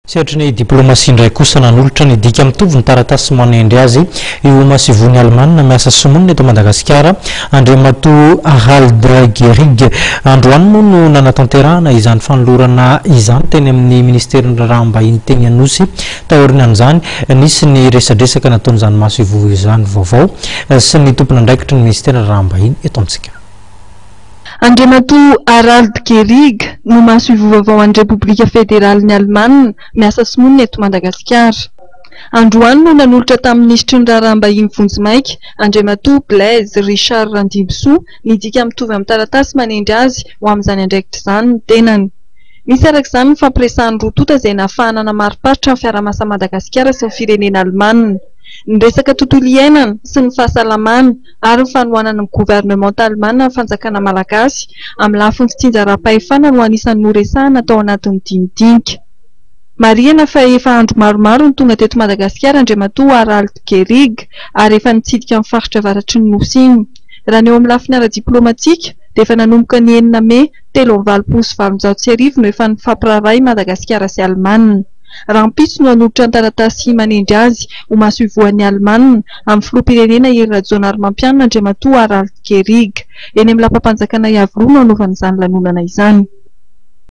Sehatrany diplomasia ndray kosa nanolotra ny dika mitovy ny taratasy manendry azy io masivony Allemagne miasa simonina eto Madagasikara Andriamatoa Harald Gerig androany moa no nanatanterahana izany fanolorana izany teny amin'ny ministerin'ny rahambahiny teny Anosy taorian'izany nisy ny resadresaka nataon'izany masivo izany vaovao sy ny tompony andraikitry ny ministerin'ny rahambahiny eto amintsika. Andriamatoa Harald Gerig no masivo vaovao an'ny Repoblika Federalin'ny Allemagne miasa simonina eto Madagasikara. Androany no nanolotra tamin'ny ministry ny rahambahiny Vonjimaika Andriamatoa Blaise Richard Randimso ny dika mitovy amin'ny taratasy manendry azy ho amin'izany andraikitra izany ny tenany. Misy arak'izany ny fampiresahan'ny rotota izay nahafahana namariparitra ny fiaraha-miasa Madagasikara sy ny firenena Allemagne. Ny resaka tontolo iainana sy ny fahasalamana ary ny fanohanana ny gouvernement Allemagne amin'ny fanjakana malagasy amin'ny lafiny fitsinja ara-pahefana no anisan'ny noresahana tao anatin'ny dinidinika. Marihana fa efa andro maromaro ny tonga teto Madagasikara Andriamatoa Harald Gerig ary efa nitsidika amin'ny faritra avaratry ny nosy iny. Raha ny eo amin'ny lafiny ara-diplomatika dia efa nanomboka ny 9 Mey 2025 no efa nifampiraray Madagasikara sy Allemagne. Rampitso no nanolotra ny taratasy manendry azy ho masivoan'ny Allemagne amin'ny filoham-pirenena Hery Rajaonarimampianina Andriamatoa Harald Gerig eny amin'ny lampam-panjakana Iavoloha no anaovana izany lanonana izany.